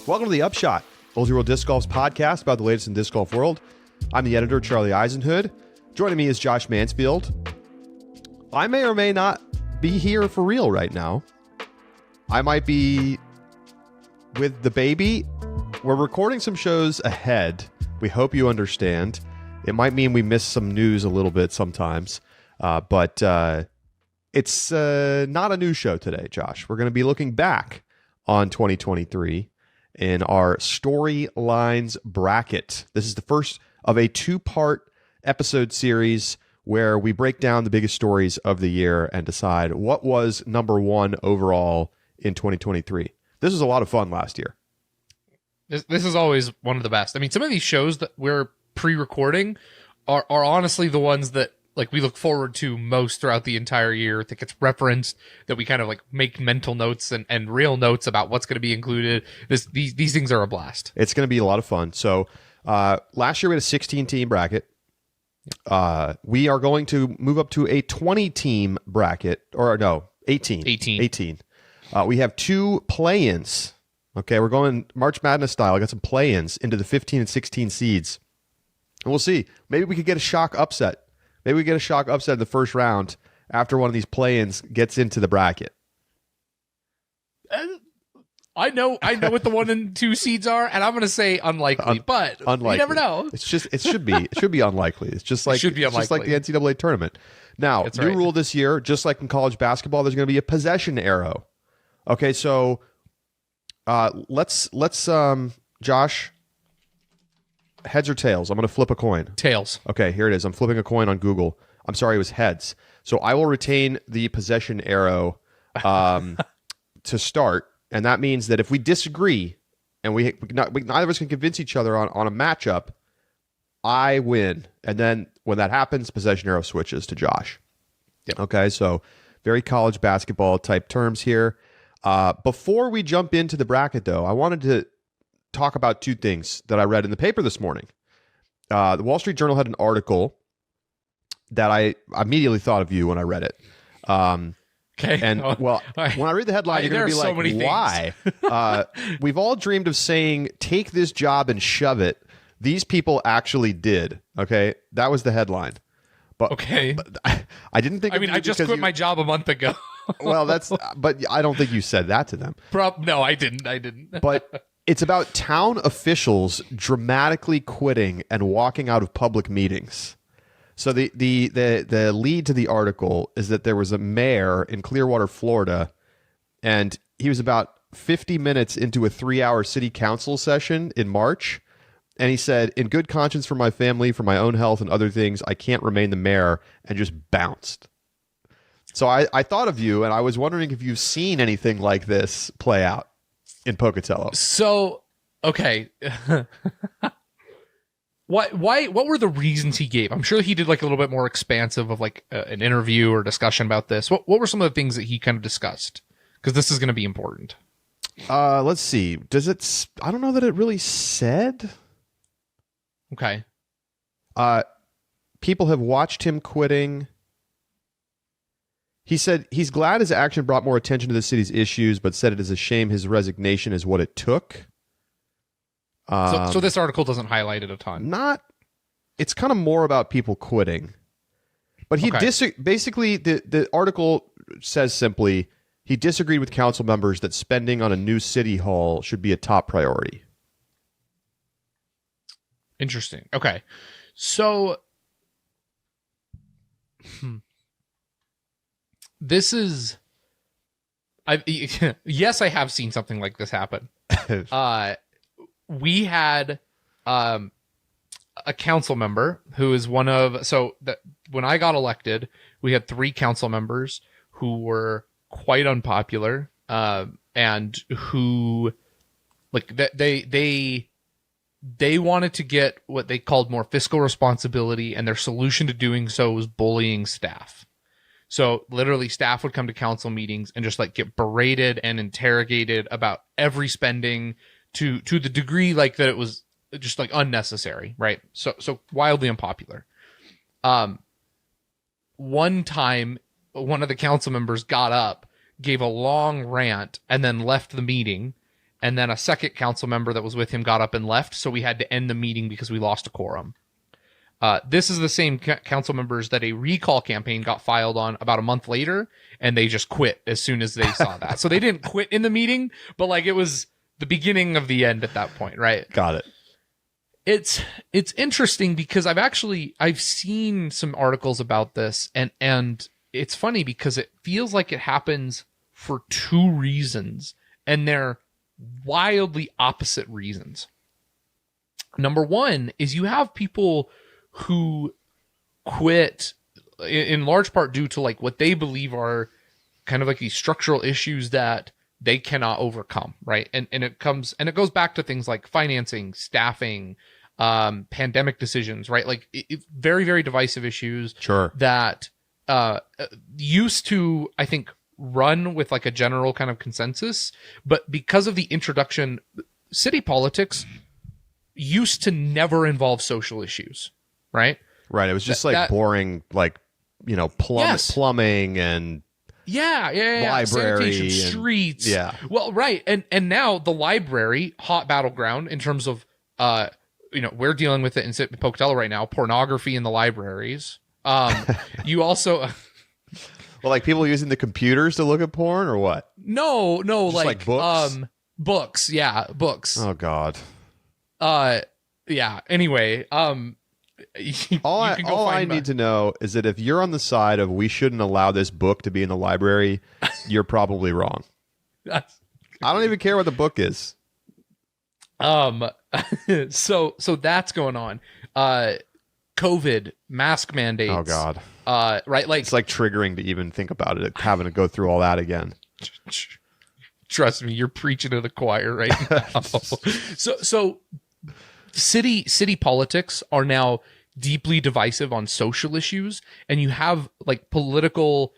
Welcome to The Upshot, Old World Disc Golf's podcast about the latest in disc golf world. I'm the editor, Charlie Eisenhood. Joining me is Josh Mansfield. I may or may not be here for real right now. I might be with the baby. We're recording some shows ahead. We hope you understand. It might mean we miss some news a little bit sometimes, but it's not a news show today, Josh. We're going to be looking back on 2023 in our Storylines bracket. This is the first of a two-part episode series where we break down the biggest stories of the year and decide what was number one overall in 2023. This was a lot of fun last year. This is always one of the best. I mean, some of these shows that we're pre-recording are honestly the ones that like we look forward to most throughout the entire year, that gets referenced, that we kind of like make mental notes and real notes about what's going to be included. These things are a blast. It's going to be a lot of fun. So last year we had a 16-team bracket. We are going to move up to a 20-team bracket, or no, 18. We have two play-ins. Okay, we're going March Madness style. I got some play-ins into the 15 and 16 seeds. And we'll see. Maybe we could get a shock upset. Maybe we get a shock upset in the first round after one of these play-ins gets into the bracket. I know what the 1 and 2 seeds are, and I'm going to say unlikely, but unlikely. You never know. It should be unlikely. It's just like the NCAA tournament. Now, That's new right. rule this year, just like in college basketball, there's going to be a possession arrow. Okay, so let's Josh, heads or tails? I'm going to flip a coin. Tails. Okay, here it is. I'm flipping a coin on Google. I'm sorry, it was heads. So I will retain the possession arrow to start, and that means that if we disagree and neither of us can convince each other on a matchup, I win. And then when that happens, possession arrow switches to Josh. Yep. Okay, so very college basketball type terms here. Before we jump into the bracket, though, I wanted to talk about two things that I read in the paper this morning. The Wall Street Journal had an article that I immediately thought of you when I read it. Okay. And well, when I read the headline, you're going to be like, why? We've all dreamed of saying, take this job and shove it. These people actually did. Okay. That was the headline. But, okay. But I didn't think. I mean, I just quit my job a month ago. Well, but I don't think you said that to them. No, I didn't. But it's about town officials dramatically quitting and walking out of public meetings. So the lead to the article is that there was a mayor in Clearwater, Florida, and he was about 50 minutes into a 3-hour city council session in March, and he said, "In good conscience for my family, for my own health and other things, I can't remain the mayor," and just bounced. So I thought of you, and I was wondering if you've seen anything like this play out in Pocatello. So, okay. What were the reasons he gave? I'm sure he did like a little bit more expansive of like an interview or discussion about this. What were some of the things that he kind of discussed? Because this is going to be important. Let's see. I don't know that it really said. Okay. People have watched him quitting. He said he's glad his action brought more attention to the city's issues, but said it is a shame his resignation is what it took. So this article doesn't highlight it a ton. It's kind of more about people quitting. But he basically, the article says simply, he disagreed with council members that spending on a new city hall should be a top priority. Interesting. Okay. So this is yes, I have seen something like this happen. We had a council member who is when I got elected, we had 3 council members who were quite unpopular, and who like they wanted to get what they called more fiscal responsibility, and their solution to doing so was bullying staff. So literally staff would come to council meetings and just like get berated and interrogated about every spending to the degree like that it was just like unnecessary, right? So wildly unpopular. One time, one of the council members got up, gave a long rant, and then left the meeting. and then a second council member that was with him got up and left, so we had to end the meeting because we lost a quorum. This is the same council members that a recall campaign got filed on about a month later, and they just quit as soon as they saw that. So they didn't quit in the meeting, but like it was the beginning of the end at that point, right? Got it. It's interesting because I've seen some articles about this, and it's funny because it feels like it happens for two reasons, and they're wildly opposite reasons. Number one is you have people who quit in large part due to like what they believe are kind of like these structural issues that they cannot overcome, right? And it goes back to things like financing, staffing, pandemic decisions, right? Like very, very divisive issues. Sure. That used to, I think, run with like a general kind of consensus, but because of the introduction, city politics used to never involve social issues, right? Right. It was just boring, like, plumbing and library, sanitation, and streets. Yeah. Well, right. And now the library, hot battleground in terms of, we're dealing with it in Pocatello right now, pornography in the libraries. You also, well, like people using the computers to look at porn or what? No, just like books. Books. Yeah. Books. Oh God. Yeah. Anyway, all I need to know is that if you're on the side of we shouldn't allow this book to be in the library, you're probably wrong. I don't even care what the book is. So that's going on. COVID, mask mandates. Oh God. Right. Like it's like triggering to even think about it, having to go through all that again. Trust me, you're preaching to the choir right now. So city politics are now deeply divisive on social issues, and you have political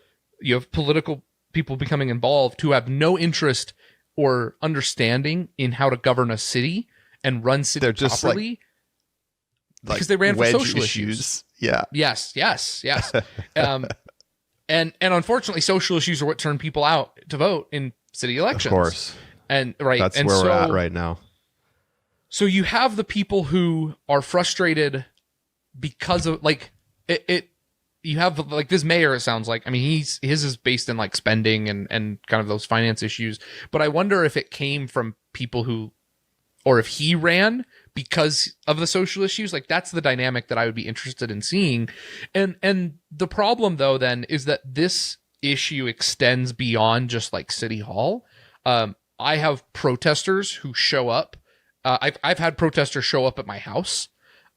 people becoming involved who have no interest or understanding in how to govern a city and run city properly because they ran for social issues. Yeah. Yes. And unfortunately, social issues are what turn people out to vote in city elections. Of course. And right. That's where we're at right now. So you have the people who are frustrated because of you have like this mayor, it sounds like. I mean, his is based in like spending and kind of those finance issues. But I wonder if it came from people or if he ran because of the social issues. Like that's the dynamic that I would be interested in seeing. And the problem though then is that this issue extends beyond just like City Hall. I have protesters who show up. I've had protesters show up at my house.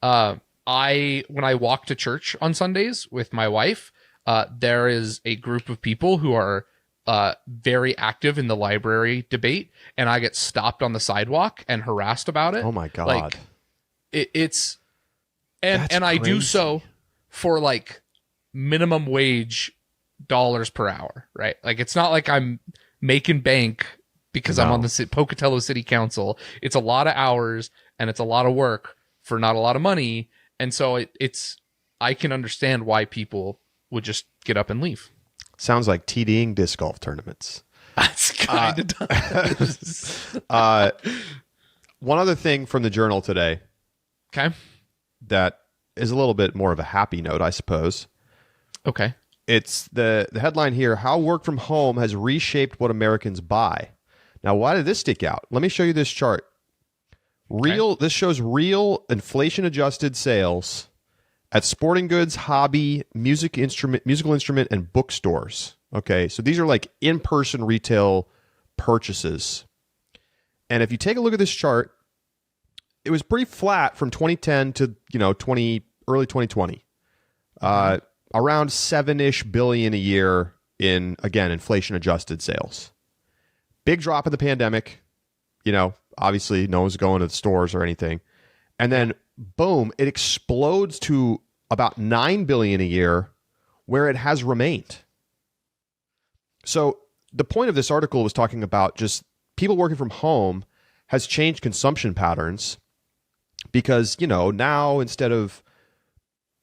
When I walk to church on Sundays with my wife, there is a group of people who are very active in the library debate, and I get stopped on the sidewalk and harassed about it. Oh my God. Like it's and I do so for like minimum wage dollars per hour, right? Like it's not like I'm making bank because I'm on the Pocatello City Council. It's a lot of hours and it's a lot of work for not a lot of money. And so I can understand why people would just get up and leave. Sounds like TDing disc golf tournaments. That's kind of does. One other thing from the Journal today. Okay. That is a little bit more of a happy note, I suppose. Okay. It's the headline here, How Work From Home Has Reshaped What Americans Buy. Now, why did this stick out? Let me show you this chart. This shows real inflation-adjusted sales at sporting goods, hobby, musical instrument, and bookstores. Okay, so these are like in-person retail purchases. And if you take a look at this chart, it was pretty flat from 2010 to early 2020. Around $7-ish billion a year in, again, inflation-adjusted sales. Big drop in the pandemic. Obviously no one's going to the stores or anything. And then, boom, it explodes to about $9 billion a year where it has remained. So the point of this article was talking about just people working from home has changed consumption patterns because, now instead of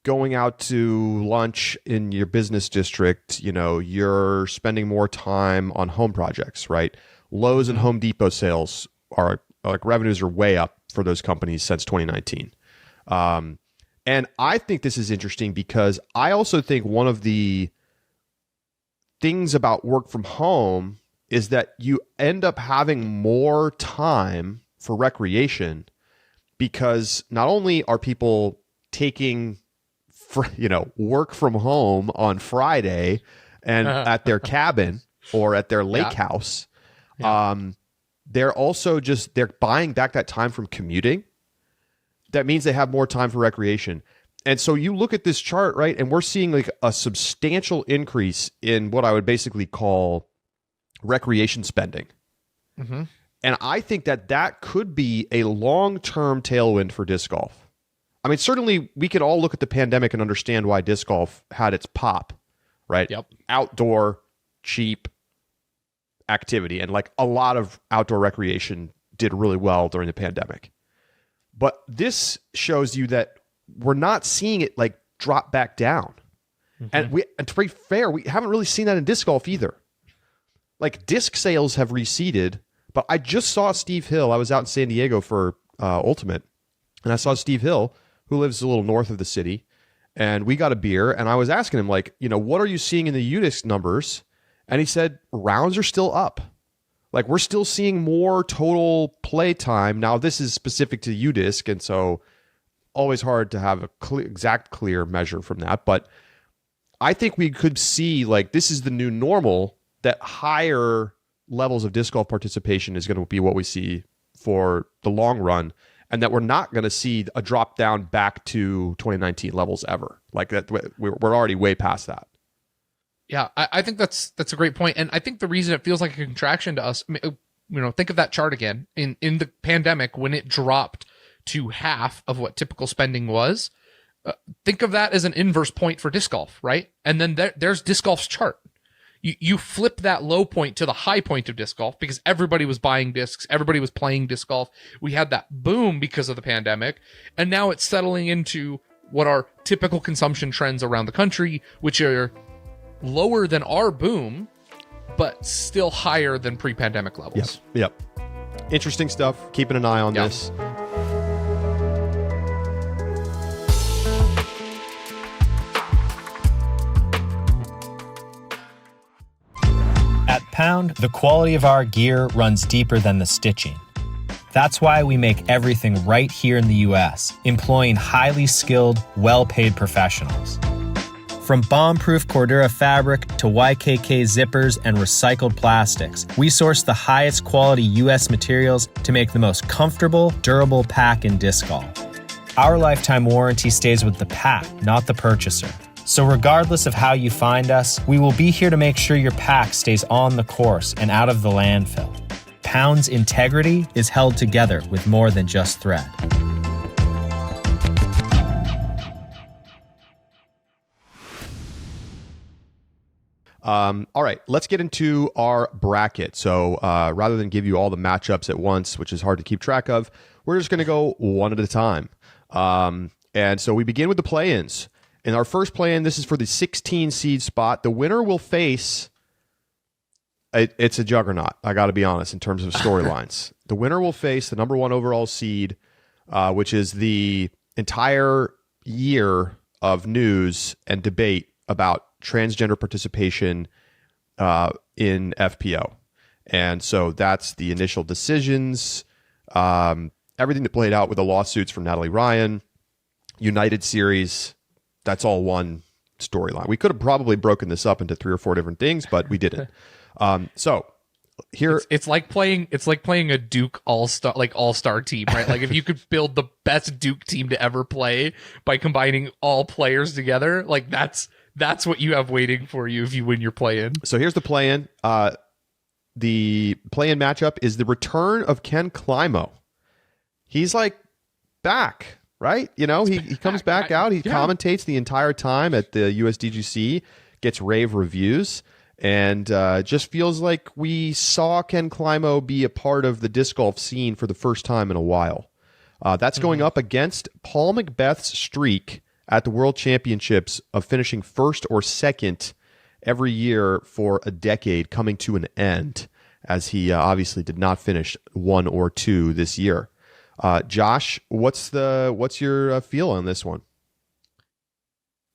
going out to lunch in your business district, you're spending more time on home projects, right? Lowe's and Home Depot sales are like revenues are way up for those companies since 2019. And I think this is interesting because I also think one of the things about work from home is that you end up having more time for recreation because not only are people taking work from home on Friday and at their cabin or at their lake house, they're also they're buying back that time from commuting. That means they have more time for recreation. And so you look at this chart, right, and we're seeing like a substantial increase in what I would basically call recreation spending. Mm-hmm. And I think that could be a long-term tailwind for disc golf. I mean, certainly we could all look at the pandemic and understand why disc golf had its pop, right? Yep. Outdoor, cheap activity. And like a lot of outdoor recreation did really well during the pandemic. But this shows you that we're not seeing it like drop back down. Mm-hmm. And to be fair, we haven't really seen that in disc golf either. Like disc sales have receded, but I just saw Steve Hill. I was out in San Diego for Ultimate, and I saw Steve Hill, who lives a little north of the city, and we got a beer, and I was asking him, like, what are you seeing in the UDisc numbers? And he said, rounds are still up. Like, we're still seeing more total play time. Now, this is specific to UDisc, and so always hard to have a exact clear measure from that. But I think we could see, like, this is the new normal, that higher levels of disc golf participation is going to be what we see for the long run, and that we're not going to see a drop down back to 2019 levels ever. Like that, we're already way past that. Yeah, I think that's a great point. And I think the reason it feels like a contraction to us, think of that chart again. In the pandemic, when it dropped to half of what typical spending was, think of that as an inverse point for disc golf, right? And then there's disc golf's chart. You flip that low point to the high point of disc golf because everybody was buying discs, everybody was playing disc golf. We had that boom because of the pandemic, and now it's settling into what are typical consumption trends around the country, which are lower than our boom, but still higher than pre-pandemic levels. Yep. Interesting stuff. Keeping an eye on this. At Pound, the quality of our gear runs deeper than the stitching. That's why we make everything right here in the US, employing highly skilled, well-paid professionals. From bomb-proof Cordura fabric to YKK zippers and recycled plastics, we source the highest quality US materials to make the most comfortable, durable pack in disc golf. Our lifetime warranty stays with the pack, not the purchaser. So regardless of how you find us, we will be here to make sure your pack stays on the course and out of the landfill. Pound's integrity is held together with more than just thread. All right, let's get into our bracket. So rather than give you all the matchups at once, which is hard to keep track of, we're just going to go one at a time. And so we begin with the play-ins. In our first play-in, this is for the 16 seed spot. The winner will face... It's a juggernaut, I got to be honest, in terms of storylines. The winner will face the number one overall seed, which is the entire year of news and debate about transgender participation in FPO. And so that's the initial decisions, everything that played out with the lawsuits from Natalie Ryan, United Series, that's all one storyline. We could have probably broken this up into 3 or 4 different things, but we didn't. So here it's like playing a Duke all-star team, right? Like if you could build the best Duke team to ever play by combining all players together, like that's what you have waiting for you if you win your play-in. So here's the play-in. The play-in matchup is the return of Ken Climo. He's like back, right? He comes back out. He commentates the entire time at the USDGC, gets rave reviews, and just feels like we saw Ken Climo be a part of the disc golf scene for the first time in a while. That's going up against Paul McBeth's streak at the World Championships of finishing first or second every year for a decade coming to an end. as he obviously did not finish 1 or 2 this year. Josh, what's your feel on this one?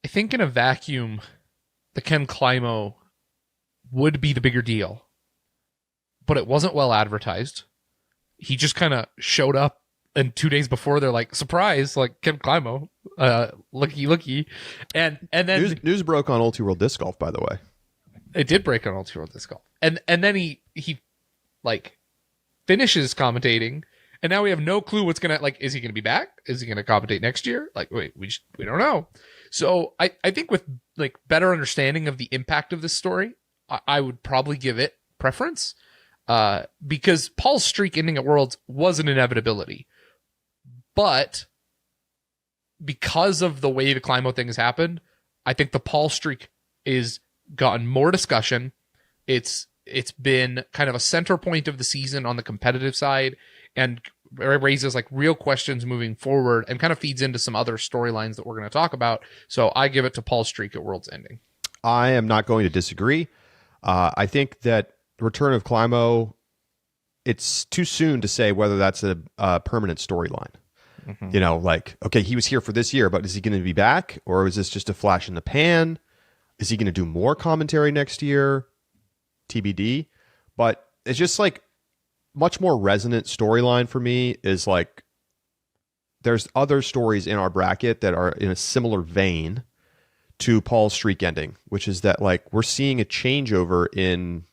I think in a vacuum, the Ken Climo would be the bigger deal, but it wasn't well advertised. He just kind of showed up, and 2 days before they're like, surprise, like Ken Climo, looky, and then news broke on Ulti World Disc Golf, by the way. It did break on Ulti World Disc Golf, and then he like finishes commentating, and now we have no clue what's gonna, like, is he gonna be back? Is he gonna commentate next year? Like, wait, we don't know. So I think with like better understanding of the impact of this story, I would probably give it preference, because Paul's streak ending at Worlds was an inevitability, but because of the way the Climo thing has happened, I think the Paul streak is gotten more discussion. It's been kind of a center point of the season on the competitive side, and raises like real questions moving forward, and kind of feeds into some other storylines that we're going to talk about. So I give it to Paul's streak at World's ending. I am not going to disagree. I think that the return of Climo, it's too soon to say whether that's a permanent storyline. Mm-hmm. You know, like, okay, he was here for this year, but is he going to be back, or is this just a flash in the pan? Is he going to do more commentary next year? TBD. But it's just like much more resonant storyline for me is like there's other stories in our bracket that are in a similar vein to Paul's streak ending, which is that like we're seeing a changeover in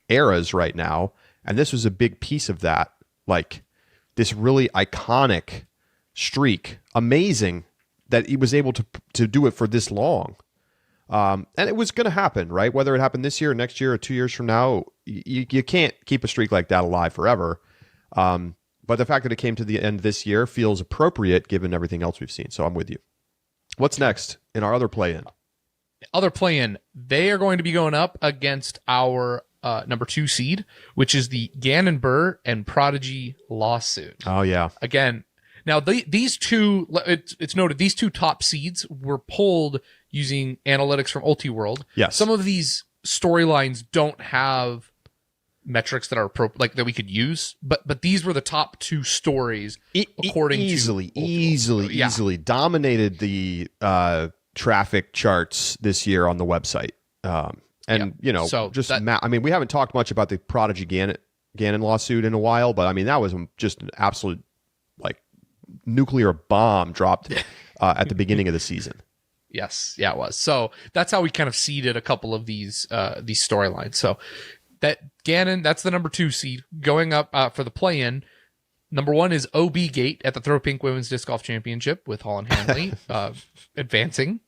eras right now, and this was a big piece of that. Like this really iconic streak, amazing that he was able to do it for this long. And it was going to happen, right? Whether it happened this year, or next year, or 2 years from now, you can't keep a streak like that alive forever. But the fact that it came to the end this year feels appropriate given everything else we've seen. So I'm with you. What's next in our other play-in? They are going to be going up against our number 2 seed, which is the Gannon Burr and Prodigy lawsuit. Oh, yeah. Again, now these two, it's noted, these 2 top seeds were pulled using analytics from Ulti World. Yes. Some of these storylines don't have metrics that are like that we could use, but these were the top 2 stories according easily dominated the traffic charts this year on the website. You know, so just I mean, we haven't talked much about the Prodigy Gannon lawsuit in a while, but I mean that was just an absolute like nuclear bomb dropped at the beginning of the season. Yes, yeah, it was. So that's how we kind of seeded a couple of these storylines. So that Gannon, that's the number 2 seed going up for the play-in. Number 1 is OB Gate at the Throw Pink Women's Disc Golf Championship with Holland Hanley advancing.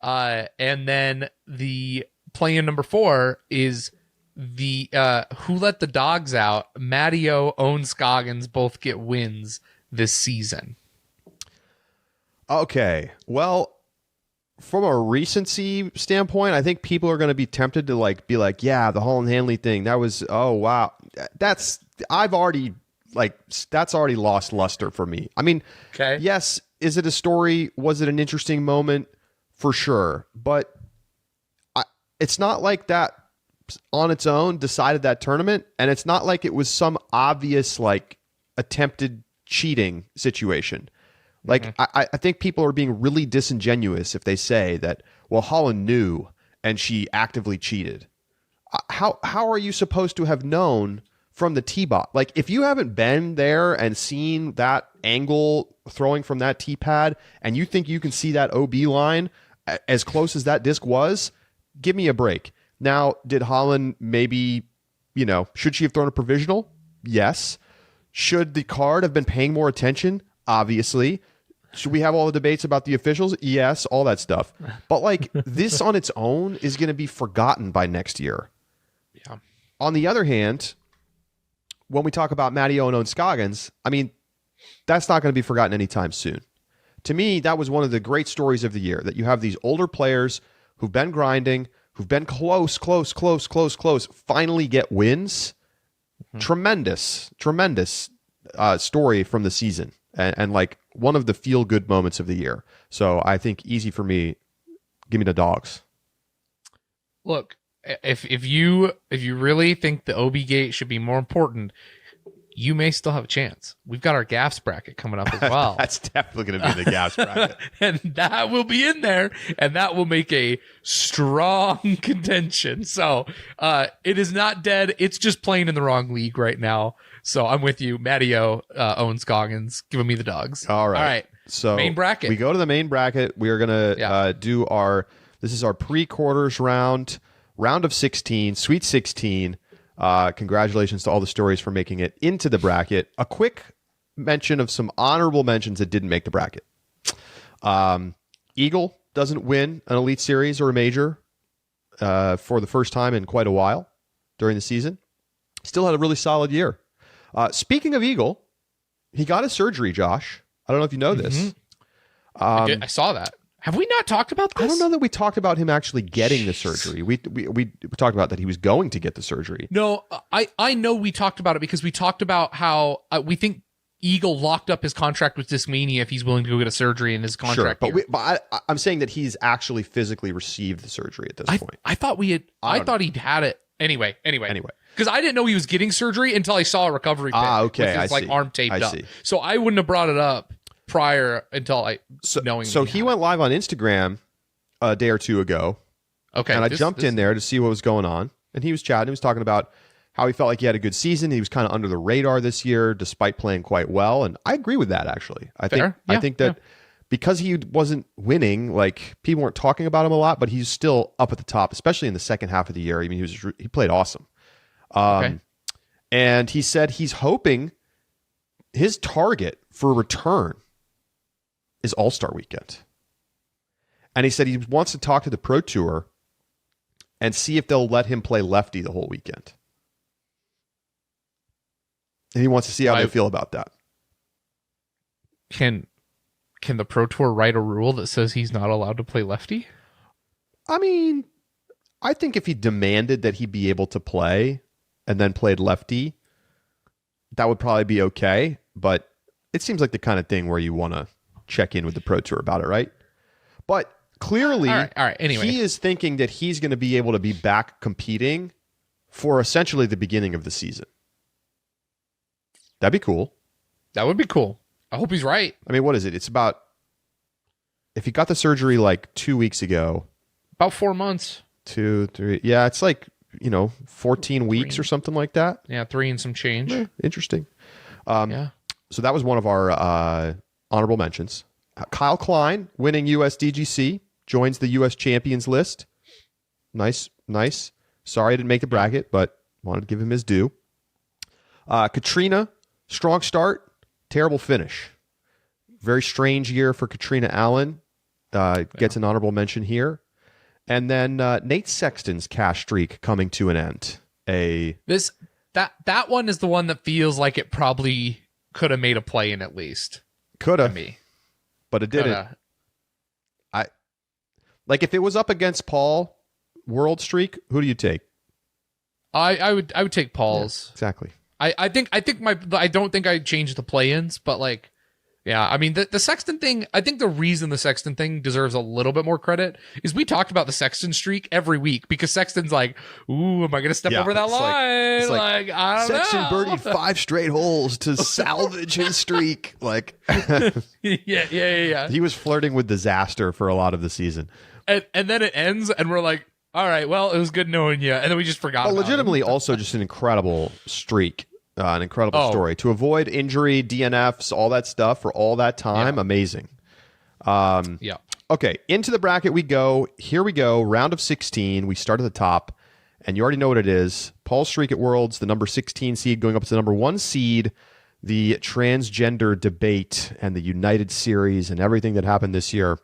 And then the play-in number 4 is the Who Let the Dogs Out. Matteo, Owen Scoggins both get wins this season. Okay, well, from a recency standpoint, I think people are going to be tempted to like be like, yeah, the Holland Hanley thing, that was, oh wow, that's already lost luster for me. I mean, okay, yes, is it a story? Was it an interesting moment? For sure, but it's not like that on its own decided that tournament, and it's not like it was some obvious like attempted cheating situation. Like, I think people are being really disingenuous if they say that, well, Holland knew and she actively cheated. How are you supposed to have known from the tee bot? Like, if you haven't been there and seen that angle throwing from that tee pad, and you think you can see that OB line as close as that disc was, give me a break. Now, did Holland maybe, you know, should she have thrown a provisional? Yes. Should the card have been paying more attention? Obviously. Should we have all the debates about the officials? Yes, all that stuff. But like this on its own is going to be forgotten by next year. Yeah. On the other hand, when we talk about Matteo and Owen Scoggins, I mean, that's not going to be forgotten anytime soon. To me, that was one of the great stories of the year, that you have these older players who've been grinding, who've been close, finally get wins. Mm-hmm. Tremendous story from the season. And like one of the feel-good moments of the year. So I think easy for me. Give me the dogs. Look, if you really think the OB gate should be more important, you may still have a chance. We've got our gaffs bracket coming up as well. That's definitely going to be the gaffs bracket. And that will be in there, and that will make a strong contention. So it is not dead. It's just playing in the wrong league right now. So I'm with you. Matteo owns Goggins, giving me the dogs. All right. All right. So main bracket. We go to the main bracket. We are going to do this is our pre-quarters round of 16, Sweet 16. Congratulations to all the stories for making it into the bracket. A quick mention of some honorable mentions that didn't make the bracket. Eagle doesn't win an Elite Series or a major for the first time in quite a while during the season. Still had a really solid year. Speaking of Eagle, he got his surgery, Josh. I don't know if you know this. I saw that. Have we not talked about this? I don't know that we talked about him actually getting the surgery. We talked about that he was going to get the surgery. No, I know we talked about it because we talked about how we think Eagle locked up his contract with Discmania if he's willing to go get a surgery in his contract. Sure, but I'm saying that he's actually physically received the surgery at this point. I thought he'd had it. Anyway. Because I didn't know he was getting surgery until I saw a recovery pic okay, with his arm taped up. See. So I wouldn't have brought it up prior until knowing. So he went live on Instagram a day or two ago. Okay. And I jumped in there to see what was going on. And he was chatting. He was talking about how he felt like he had a good season. He was kind of under the radar this year, despite playing quite well. And I agree with that, actually. I think that because he wasn't winning, like people weren't talking about him a lot, but he's still up at the top, especially in the second half of the year. I mean, he played awesome. And he said he's hoping his target for return is All-Star Weekend. And he said he wants to talk to the Pro Tour and see if they'll let him play lefty the whole weekend. And he wants to see how they feel about that. Can the Pro Tour write a rule that says he's not allowed to play lefty? I mean, I think if he demanded that he be able to play and then played lefty, that would probably be okay. But it seems like the kind of thing where you want to check in with the Pro Tour about it, right? But clearly, all right. Anyway, he is thinking that he's going to be able to be back competing for essentially the beginning of the season. That'd be cool. That would be cool. I hope he's right. I mean, what is it? It's about, if he got the surgery like 2 weeks ago. About 4 months. 2, 3. Yeah, it's like, 14 weeks or something like that. Yeah, 3 and some change. Interesting. Yeah. So that was one of our honorable mentions. Kyle Klein, winning USDGC, joins the US champions list. Nice. Sorry I didn't make the bracket, but wanted to give him his due. Katrina, strong start, terrible finish. Very strange year for Katrina Allen. Gets an honorable mention here. And then Nate Sexton's cash streak coming to an end. That one is the one that feels like it probably could have made a play in at least. Could have. Me. But it didn't. If it was up against Paul world streak, who do you take? I would take Paul's. Yeah, exactly. I don't think I'd change the play-ins, but yeah, I mean the Sexton thing, I think the reason the Sexton thing deserves a little bit more credit is we talked about the Sexton streak every week because Sexton's like, ooh, am I going to step over that line? I don't know. Sexton birdied 5 straight holes to salvage his streak. Yeah. He was flirting with disaster for a lot of the season. And then it ends and we're like, all right, well, it was good knowing you. And then we just forgot about legitimately him. Also just an incredible streak. An incredible story. To avoid injury, DNFs, all that stuff for all that time, amazing. Yeah. Okay, into the bracket we go. Here we go, round of 16. We start at the top, and you already know what it is. Paul's streak at Worlds, the number 16 seed going up to the number 1 seed, the transgender debate and the United Series and everything that happened this year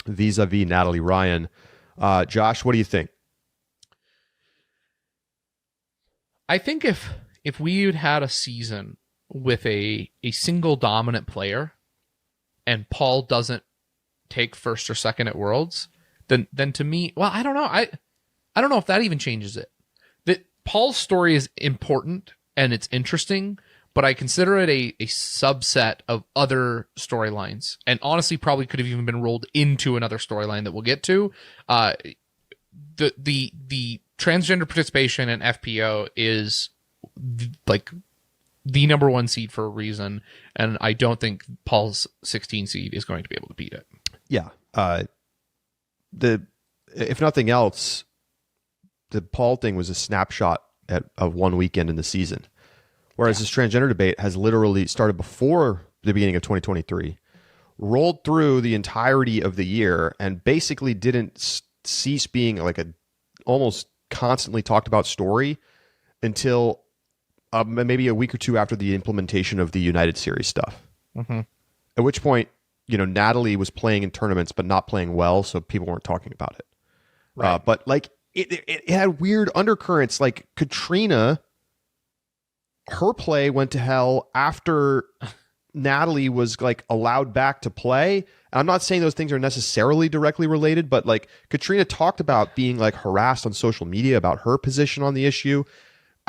vis-a-vis Natalie Ryan. Josh, what do you think? I think if we had a season with a single dominant player and Paul doesn't take first or second at Worlds, then to me, well, I don't know. I don't know if that even changes it. That Paul's story is important and it's interesting, but I consider it a subset of other storylines, and honestly probably could have even been rolled into another storyline that we'll get to. The transgender participation in FPO is like the number one seed for a reason, and I don't think Paul's 16 seed is going to be able to beat it. Yeah. If nothing else, the Paul thing was a snapshot of one weekend in the season, whereas this transgender debate has literally started before the beginning of 2023, rolled through the entirety of the year, and basically didn't cease being like a almost constantly talked about story until maybe a week or two after the implementation of the United Series stuff. Mm-hmm. At which point, Natalie was playing in tournaments but not playing well, so people weren't talking about it. Right. But like it had weird undercurrents. Like Katrina, her play went to hell after Natalie was like allowed back to play. And I'm not saying those things are necessarily directly related, but like Katrina talked about being like harassed on social media about her position on the issue.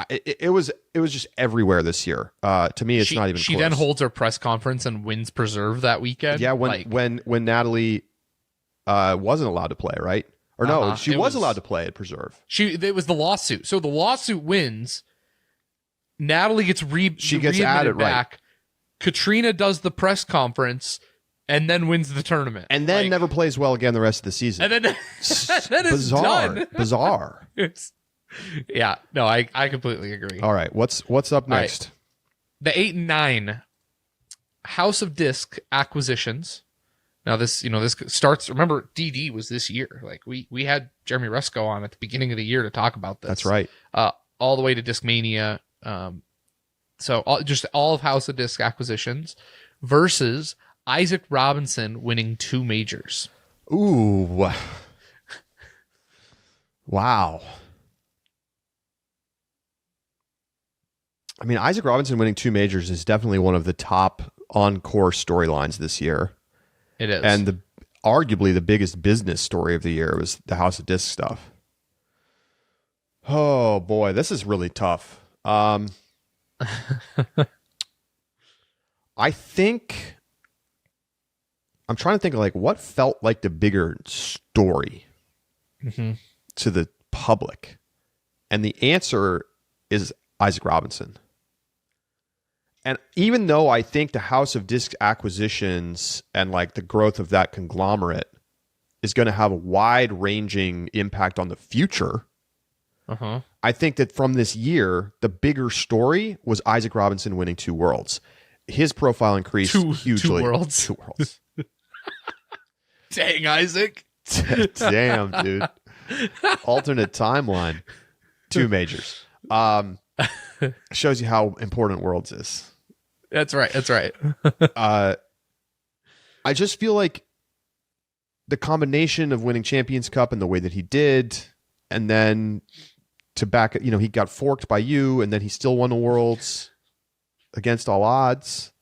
It was just everywhere this year. To me, it's not even. She close. then holds her press conference and wins Preserve that weekend. Yeah, when Natalie wasn't allowed to play, right? Or no, she was allowed to play at Preserve. It was the lawsuit. So the lawsuit wins. Natalie gets added back. Right. Katrina does the press conference and then wins the tournament. And then never plays well again the rest of the season. And then, it's done. Bizarre. Yeah, no, I completely agree. All right, what's up next? Right. The 8 and 9 House of Disc acquisitions. Now this starts. Remember, DD was this year. Like we had Jeremy Rusko on at the beginning of the year to talk about this. That's right. All the way to Discmania. So all of House of Disc acquisitions versus Isaac Robinson winning 2 majors. Ooh, wow. I mean, Isaac Robinson winning 2 majors is definitely one of the top on-course storylines this year. It is. And arguably the biggest business story of the year was the House of Disc stuff. Oh, boy, this is really tough. I think... I'm trying to think of like what felt like the bigger story to the public. And the answer is Isaac Robinson. And even though I think the House of Disc acquisitions and like the growth of that conglomerate is going to have a wide-ranging impact on the future, I think that from this year, the bigger story was Isaac Robinson winning 2 worlds. His profile increased hugely. 2 worlds. 2 worlds. Dang, Isaac. Damn, dude. Alternate timeline. 2 majors. Shows you how important Worlds is. That's right. I just feel like the combination of winning Champions Cup and the way that he did, and then to back, he got forked by you, and then he still won the Worlds against all odds.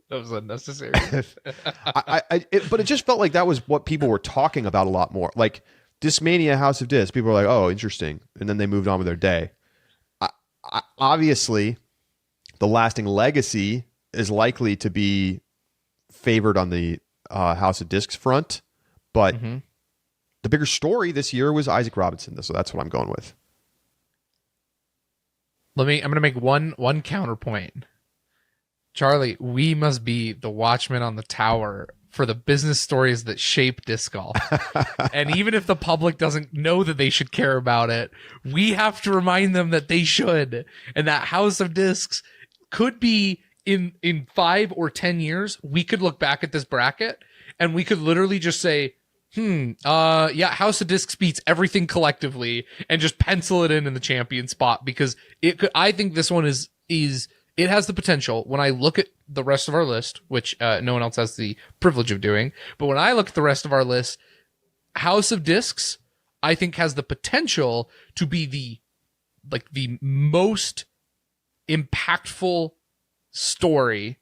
That was unnecessary. But it just felt like that was what people were talking about a lot more. Like Discmania, House of Disc, people were like, "Oh, interesting," and then they moved on with their day. Obviously, the lasting legacy is likely to be favored on the House of Discs front, but the bigger story this year was Isaac Robinson, so that's what I'm going with. I'm going to make one counterpoint. Charlie, we must be the watchman on the tower for the business stories that shape disc golf. And even if the public doesn't know that they should care about it, we have to remind them that they should. And that House of Discs could be in 5 or 10 years, we could look back at this bracket and we could literally just say, House of Discs beats everything collectively, and just pencil it in the champion spot, because I think this one is it has the potential. When I look at the rest of our list, which no one else has the privilege of doing, but when I look at the rest of our list, House of Discs, I think, has the potential to be the most impactful story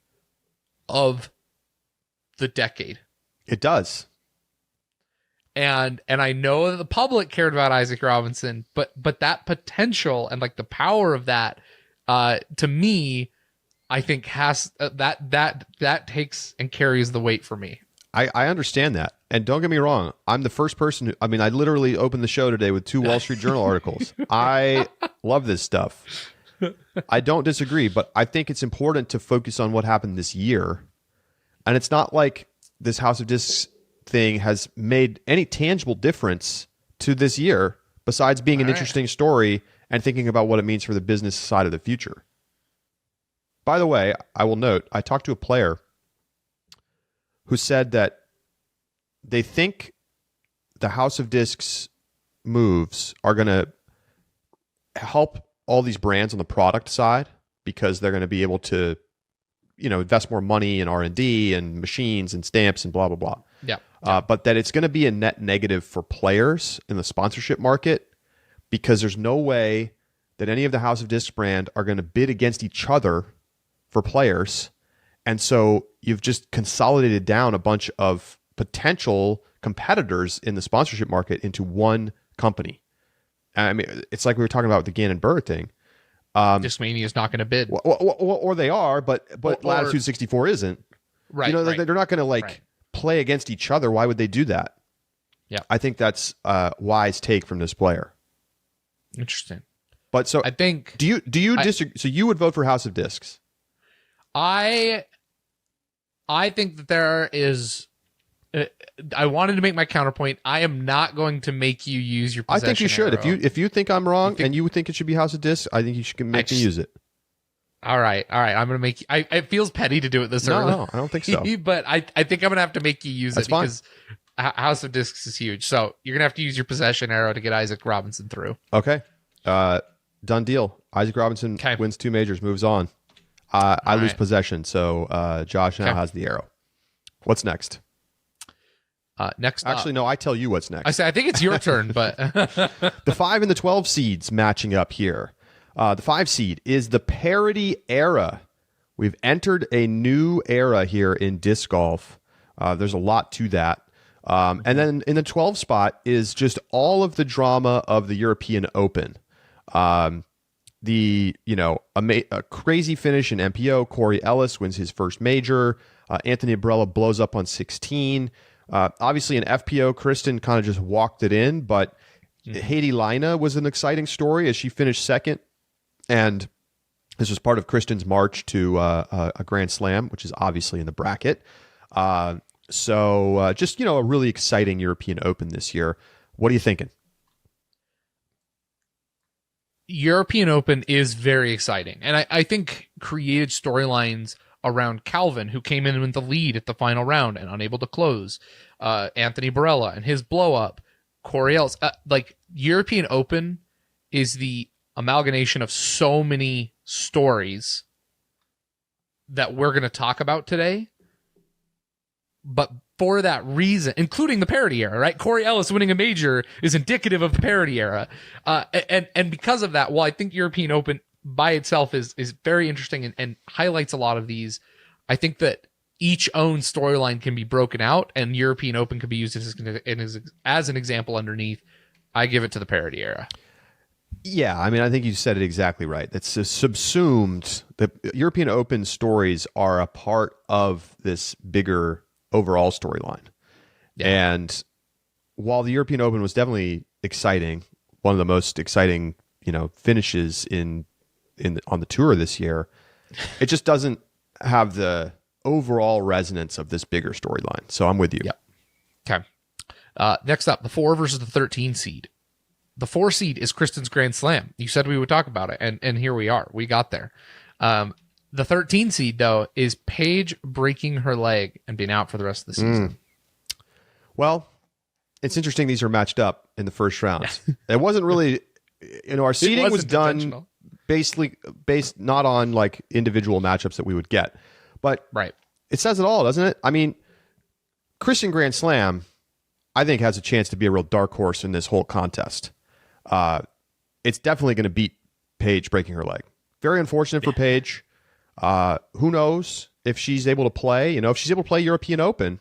of the decade. It does. And I know that the public cared about Isaac Robinson, but that potential and like the power of that, to me, I think has that takes and carries the weight for me. I understand that. And don't get me wrong, I'm the first person I literally opened the show today with 2 Wall Street Journal articles. I love this stuff. I don't disagree, but I think it's important to focus on what happened this year. And it's not like this House of Discs thing has made any tangible difference to this year, besides being an interesting story and thinking about what it means for the business side of the future. By the way, I will note, I talked to a player who said that they think the House of Discs moves are going to help all these brands on the product side, because they're going to be able to, invest more money in R&D and machines and stamps and blah, blah, blah. Yeah. But that it's going to be a net negative for players in the sponsorship market, because there's no way that any of the House of Discs brand are going to bid against each other for players. And so you've just consolidated down a bunch of potential competitors in the sponsorship market into one company. I mean, it's like we were talking about with the Gannon Burr thing. Discmania is not going to bid. Or they are, but Latitude 64 isn't. Right. They're not going to play against each other. Why would they do that? Yeah. I think that's a wise take from this player. Interesting. But so I think... Do you disagree? So you would vote for House of Discs? I think that there is... I wanted to make my counterpoint. I am not going to make you use your possession I think you should. arrow. If you think I'm wrong and you think it should be House of Discs, I think you should make me use it. All right. I'm going to make you... it feels petty to do it this early. No, I don't think so. But I think I'm going to have to make you use That's it fine. because House of Discs is huge. So you're going to have to use your possession arrow to get Isaac Robinson through. Okay. Done deal. Isaac Robinson wins 2 majors, moves on. I lose possession, so Josh now has the arrow. What's next? Actually, no, I tell you what's next. I think it's your turn, but the 5 and the 12 seeds matching up here. The 5 seed is the parity era. We've entered a new era here in disc golf. There's a lot to that. And then in the 12 spot is just all of the drama of the European Open. A crazy finish in MPO. Corey Ellis wins his first major. Anthony Abrella blows up on 16. Obviously, in FPO, Kristen kind of just walked it in, but Haiti Lina was an exciting story as she finished second. And this was part of Kristen's march to a Grand Slam, which is obviously in the bracket. So just, a really exciting European Open this year. What are you thinking? European Open is very exciting. And I think created storylines around Calvin, who came in with the lead at the final round and unable to close. Anthony Barella and his blow up. Corey Ellis. European Open is the amalgamation of so many stories that we're going to talk about today. But for that reason, including the parity era, right? Corey Ellis winning a major is indicative of the parity era. And because of that, while I think European Open by itself is very interesting and highlights a lot of these, I think that each own storyline can be broken out, and European Open could be used as an example underneath. I give it to the parity era. Yeah, I think you said it exactly right. It's subsumed. The European Open stories are a part of this bigger overall storyline. Yeah. And while the European Open was definitely exciting, one of the most exciting, finishes on the tour this year, it just doesn't have the overall resonance of this bigger storyline. So I'm with you. Yeah. Okay. Next up, the 4 versus the 13 seed. The 4 seed is Kristen's Grand Slam. You said we would talk about it, and here we are. We got there. The 13 seed, though, is Paige breaking her leg and being out for the rest of the season. Well, it's interesting these are matched up in the first round. It wasn't really, our seeding was done basically based not on individual matchups that we would get. But it says it all, doesn't it? Kristen Grand Slam, I think, has a chance to be a real dark horse in this whole contest. It's definitely going to beat Paige breaking her leg. Very unfortunate for Paige. Who knows if she's able to play? If she's able to play European Open,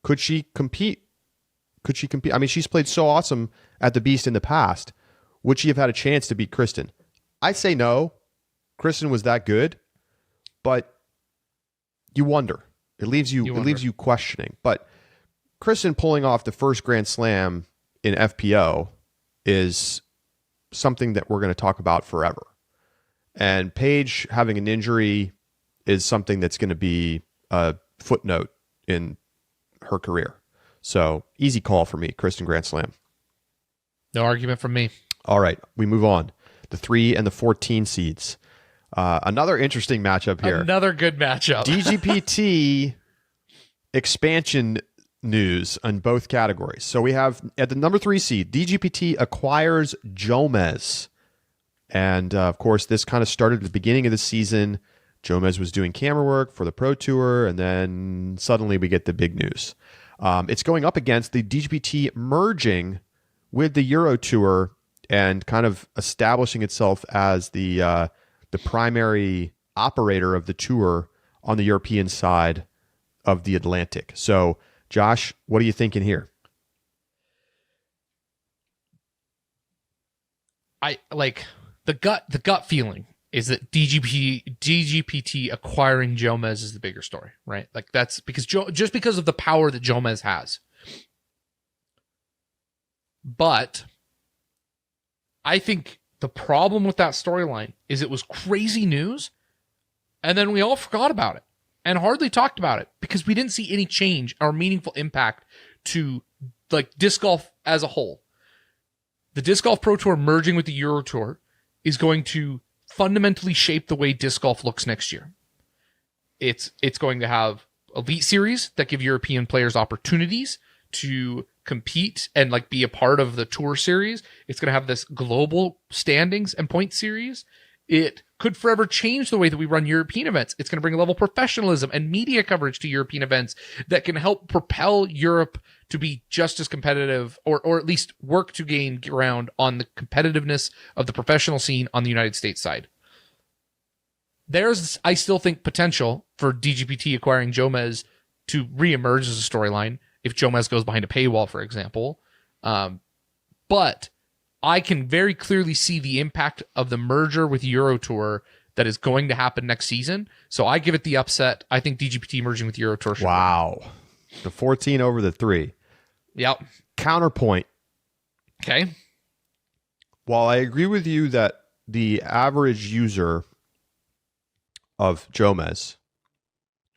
could she compete? She's played so awesome at the Beast in the past. Would she have had a chance to beat Kristen? I'd say no. Kristen was that good, but you wonder. It leaves you questioning. But Kristen pulling off the first Grand Slam in FPO is something that we're going to talk about forever. And Paige having an injury is something that's going to be a footnote in her career. So easy call for me, Kristen Grand Slam. No argument from me. All right, we move on. The 3 and the 14 seeds. Another interesting matchup here. Another good matchup. DGPT expansion news on both categories. So we have at the number 3 seed, DGPT acquires Jomez. And of course, this kind of started at the beginning of the season. Jomez was doing camera work for the Pro Tour, and then suddenly we get the big news. It's going up against the DGPT merging with the Euro Tour and kind of establishing itself as the primary operator of the tour on the European side of the Atlantic. So, Josh, what are you thinking here? I like the gut feeling is that DGPT acquiring Jomez is the bigger story, right? Like that's because just because of the power that Jomez has. But I think the problem with that storyline is it was crazy news, and then we all forgot about it and hardly talked about it because we didn't see any change or meaningful impact to like disc golf as a whole. The Disc Golf Pro Tour merging with the Euro Tour is going to fundamentally shape the way disc golf looks next year. It's going to have elite series that give European players opportunities to compete and like be a part of the tour series. It's going to have this global standings and point series. It could forever change the way that we run European events. It's going to bring a level of professionalism and media coverage to European events that can help propel Europe to be just as competitive or at least work to gain ground on the competitiveness of the professional scene on the United States side. There's, I still think, potential for DGPT acquiring Jomez to reemerge as a storyline if Jomez goes behind a paywall, for example. But I can very clearly see the impact of the merger with Euro Tour that is going to happen next season. So I give it the upset. I think DGPT merging with Euro Tour. Wow. The 14 over the 3. Yep. Counterpoint. Okay. While I agree with you that the average user of Jomez,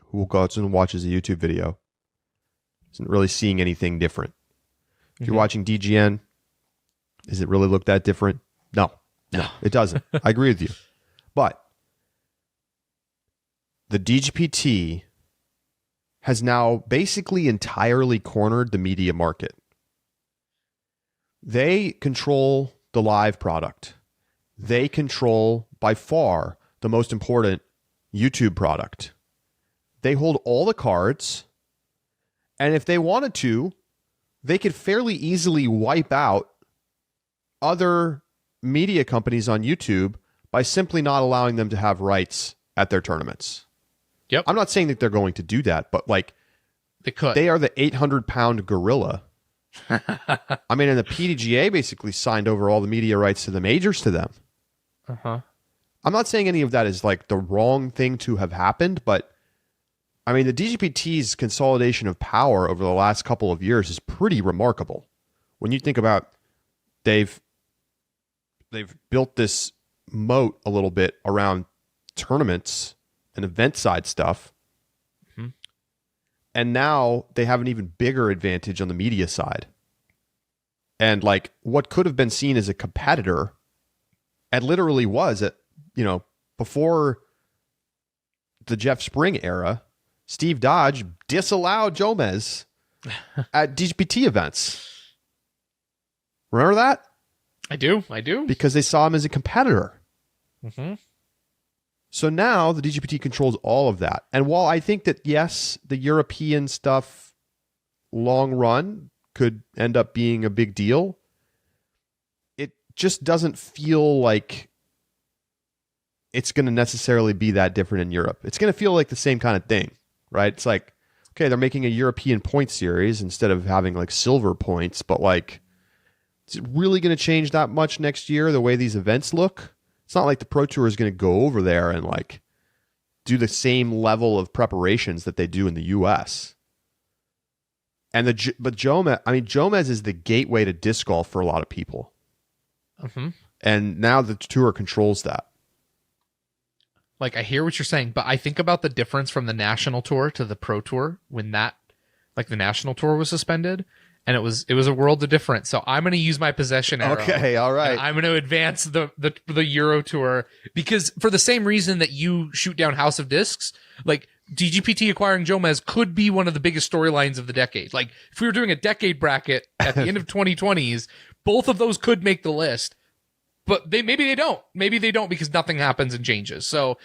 who goes and watches a YouTube video, isn't really seeing anything different. If you're watching DGN, does it really look that different? No, it doesn't. I agree with you. But the DGPT has now basically entirely cornered the media market. They control the live product. They control, by far, the most important YouTube product. They hold all the cards, and if they wanted to, they could fairly easily wipe out other media companies on YouTube by simply not allowing them to have rights at their tournaments. Yep. I'm not saying that they're going to do that, but like they could. They are the 800-pound gorilla. I mean, and the PDGA basically signed over all the media rights to the majors to them. Uh-huh. I'm not saying any of that is like the wrong thing to have happened, but I mean, the DGPT's consolidation of power over the last couple of years is pretty remarkable. When you think about they've built this moat a little bit around tournaments and event side stuff. Mm-hmm. And now they have an even bigger advantage on the media side. And like what could have been seen as a competitor and literally was at, before the Jeff Spring era, Steve Dodge disallowed Jomez at DGPT events. Remember that? I do. Because they saw him as a competitor. Mm-hmm. So now the DGPT controls all of that. And while I think that, yes, the European stuff long run could end up being a big deal, it just doesn't feel like it's going to necessarily be that different in Europe. It's going to feel like the same kind of thing, right? It's like, okay, they're making a European point series instead of having like silver points, but like, is it really going to change that much next year, the way these events look? It's not like the Pro Tour is going to go over there and like do the same level of preparations that they do in the U.S. And Jomez is the gateway to disc golf for a lot of people. Mm-hmm. And now the tour controls that. Like, I hear what you're saying, but I think about the difference from the national tour to the pro tour when the national tour was suspended, and it was a world of difference. So I'm going to use my possession arrow. Okay, all right. I'm going to advance the Euro tour, because for the same reason that you shoot down House of Discs, like DGPT acquiring Jomez could be one of the biggest storylines of the decade. Like, if we were doing a decade bracket at the end of 2020s, both of those could make the list. But maybe they don't. Maybe they don't, because nothing happens and changes. So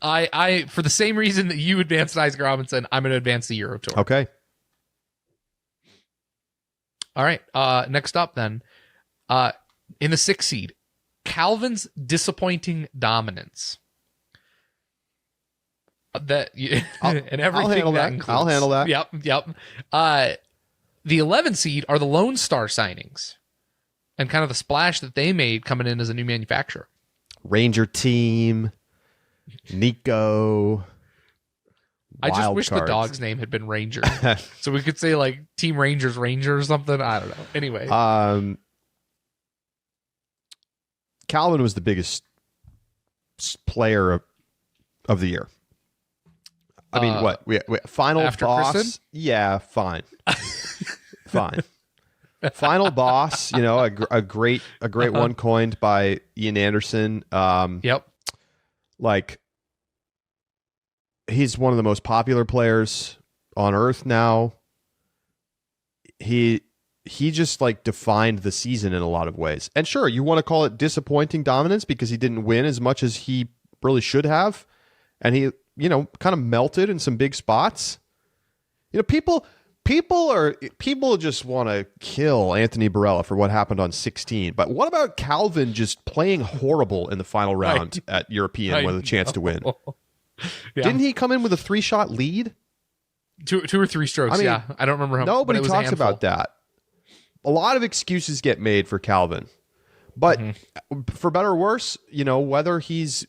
I for the same reason that you advanced Isaac Robinson, I'm going to advance the Euro Tour. Okay. All right. Next up then, in the 6th seed, Calvin's disappointing dominance. And everything that includes. I'll handle that. Yep. The 11th seed are the Lone Star signings, and kind of the splash that they made coming in as a new manufacturer. Ranger team, Nico. I just wish the dog's name had been Ranger. So we could say like Team Rangers Ranger or something. I don't know. Anyway. Calvin was the biggest player of the year. I mean, what? We final after boss? Kristen? Yeah, fine. Fine. Final boss, a great one coined by Ian Anderson. Yep. Like, he's one of the most popular players on earth now. He just like defined the season in a lot of ways. And sure, you want to call it disappointing dominance because he didn't win as much as he really should have. And he, kind of melted in some big spots. People just want to kill Anthony Barella for what happened on 16. But what about Calvin just playing horrible in the final round at European with a chance to win? Yeah. Didn't he come in with a 3-shot lead? Two or three strokes, I don't remember how. Nobody talks about that. A lot of excuses get made for Calvin. But for better or worse, whether he's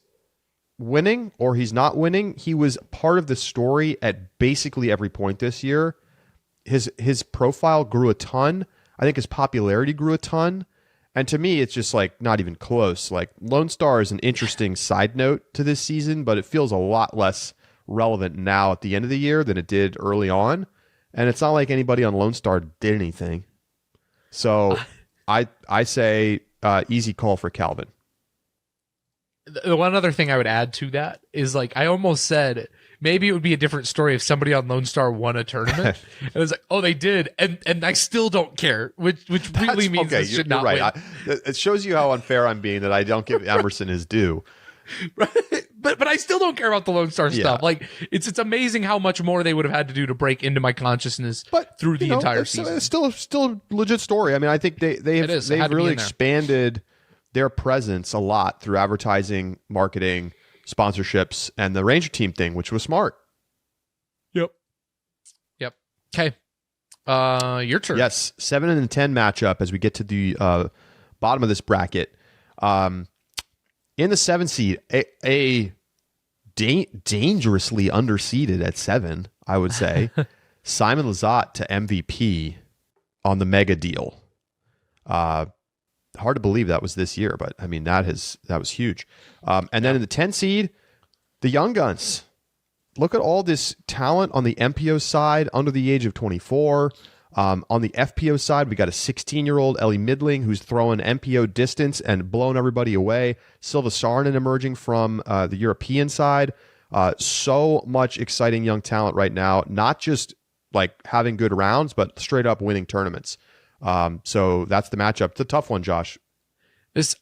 winning or he's not winning, he was part of the story at basically every point this year. His profile grew a ton. I think his popularity grew a ton. And to me, it's just like not even close. Like, Lone Star is an interesting side note to this season, but it feels a lot less relevant now at the end of the year than it did early on. And it's not like anybody on Lone Star did anything. So I say easy call for Calvin. The one other thing I would add to that is, like, I almost said maybe it would be a different story if somebody on Lone Star won a tournament. And it was like, oh, they did, and I still don't care, which really means okay, this should not right. win. It shows you how unfair I'm being that I don't give Emerson his due. Right. But I still don't care about the Lone Star stuff. Like, it's amazing how much more they would have had to do to break into my consciousness through the entire season. It's still a legit story. I mean, I think they've really expanded their presence a lot through advertising, marketing, sponsorships, and the Ranger team thing, which was smart. Yep. Okay. Your turn. Yes, 7 and 10 matchup as we get to the bottom of this bracket. In the 7 seed, a dangerously underseeded at 7, I would say, Simon Lizotte to MVP on the mega deal. Hard to believe that was this year, but I mean that was huge. And then in the 10 seed, the Young Guns. Look at all this talent on the MPO side under the age of 24. On the FPO side, we got a 16-year-old Ellie Midling who's throwing MPO distance and blowing everybody away. Silva Saarinen emerging from the European side. So much exciting young talent right now, not just like having good rounds, but straight up winning tournaments. So that's the matchup. It's a tough one, Josh.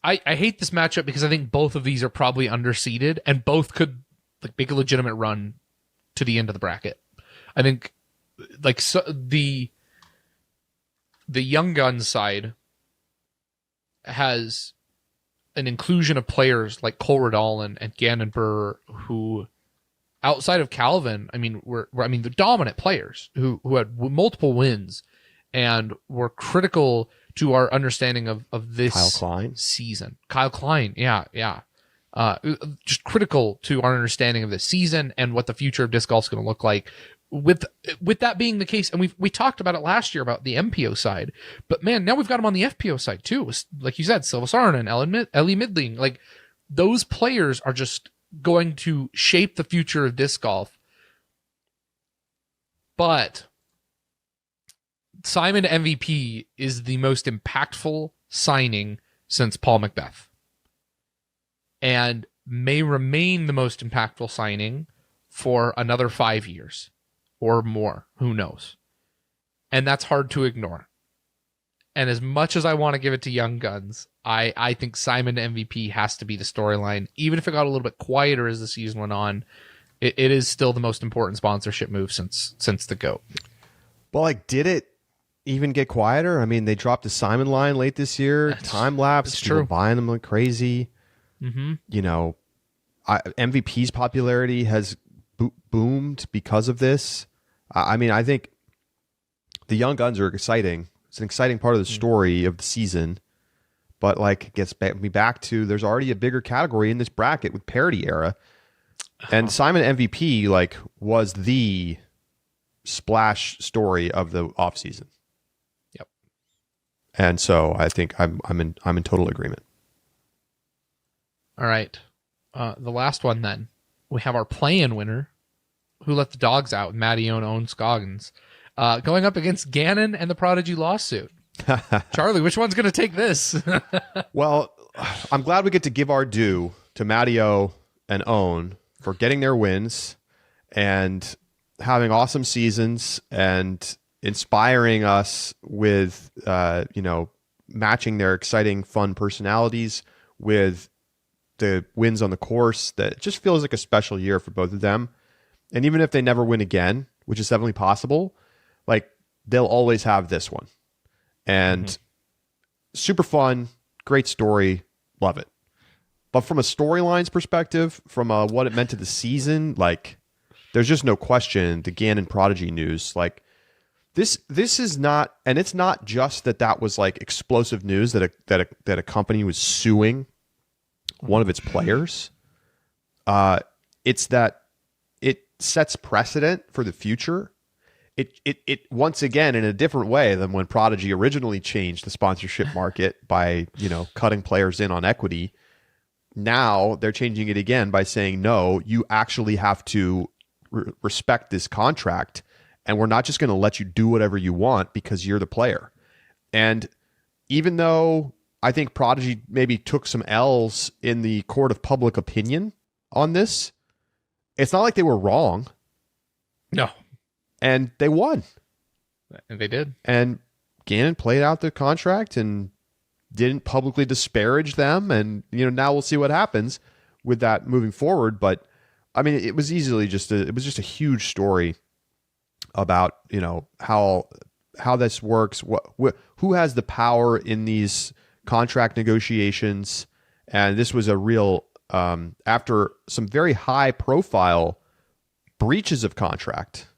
I hate this matchup because I think both of these are probably underseeded and both could like make a legitimate run to the end of the bracket. I think the Young Guns side has an inclusion of players like Cole Riddall and Gannon Burr who, outside of Calvin, I mean, they're dominant players who had multiple wins and were critical to our understanding of this Kyle Klein. season. Kyle Klein, yeah. just critical to our understanding of this season and what the future of disc golf is going to look like. With that being the case, and we talked about it last year about the MPO side, but man, now we've got them on the FPO side too. Like you said, Silva Saarinen, Ellie Midling, like those players are just going to shape the future of disc golf. But Simon MVP is the most impactful signing since Paul Macbeth, and may remain the most impactful signing for another 5 years. Or more, who knows? And that's hard to ignore. And as much as I want to give it to Young Guns, I think Simon MVP has to be the storyline. Even if it got a little bit quieter as the season went on, it is still the most important sponsorship move since the GOAT. Well, like, did it even get quieter? I mean, they dropped the Simon line late this year. Time lapse, people true. buying them like crazy. Mm-hmm. You know, MVP's popularity has boomed because of this. I mean, I think the Young Guns are exciting. It's an exciting part of the story of the season, but like it gets me back to there's already a bigger category in this bracket with parity era, and Simon MVP like was the splash story of the off season. Yep. And so I think I'm in total agreement. All right, the last one then we have our play-in winner, who let the dogs out, Mattione Owen Scoggins, going up against Gannon and the Prodigy lawsuit. Charlie, which one's going to take this? Well, I'm glad we get to give our due to Matteo and Owen for getting their wins and having awesome seasons and inspiring us with, matching their exciting, fun personalities with the wins on the course. That just feels like a special year for both of them. And even if they never win again, which is definitely possible, like they'll always have this one. And super fun, great story, love it. But from a storylines perspective, from what it meant to the season, like there's just no question the Gannon Prodigy news, like this is not, and it's not just that was like explosive news that a company was suing one of its players. It's that it sets precedent for the future. It once again in a different way than when Prodigy originally changed the sponsorship market by, cutting players in on equity. Now they're changing it again by saying, no, you actually have to respect this contract, and we're not just going to let you do whatever you want because you're the player. And even though I think Prodigy maybe took some L's in the court of public opinion on this, it's not like they were wrong. No. And they won. And they did. And Gannon played out the contract and didn't publicly disparage them. And, now we'll see what happens with that moving forward. But, I mean, it was easily just a huge story about, how this works, who has the power in these contract negotiations. And this was a real, after some very high profile breaches of contract.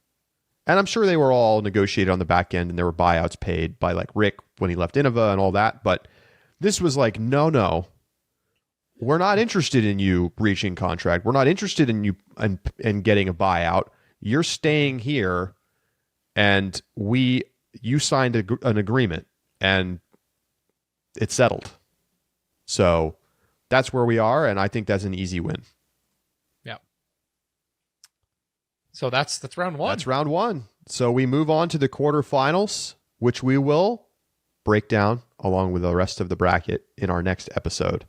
And I'm sure they were all negotiated on the back end and there were buyouts paid by like Rick when he left Innova and all that. But this was like, no, we're not interested in you breaching contract. We're not interested in you and getting a buyout. You're staying here and you signed an agreement and it's settled. So that's where we are. And I think that's an easy win. So that's round one. That's round one. So we move on to the quarterfinals, which we will break down along with the rest of the bracket in our next episode.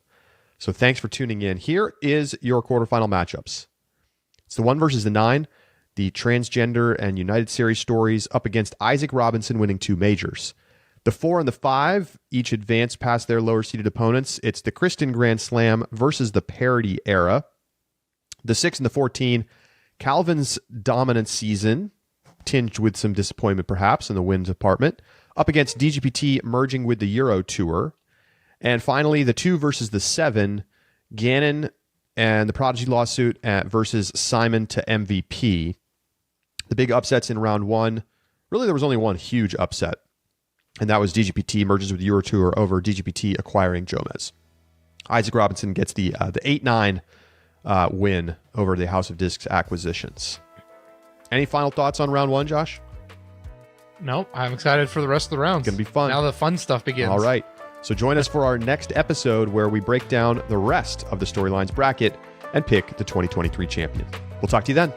So thanks for tuning in. Here is your quarterfinal matchups. It's the 1 versus the 9, the transgender and United Series stories up against Isaac Robinson winning 2 majors. The 4 and the 5 each advance past their lower seeded opponents. It's the Kristen Grand Slam versus the Parity Era. The 6 and the 14, Calvin's dominant season, tinged with some disappointment perhaps in the win department, up against DGPT merging with the Euro Tour. And finally, the 2 versus the 7, Gannon and the Prodigy lawsuit versus Simon to MVP. The big upsets in round 1, really there was only one huge upset, and that was DGPT merges with the Euro Tour over DGPT acquiring Jomez. Isaac Robinson gets the 8-9 win over the House of Discs Acquisitions. Any final thoughts on round 1, Josh? Nope. I'm excited for the rest of the rounds. It's going to be fun. Now the fun stuff begins. All right. So join us for our next episode where we break down the rest of the Storylines bracket and pick the 2023 champion. We'll talk to you then.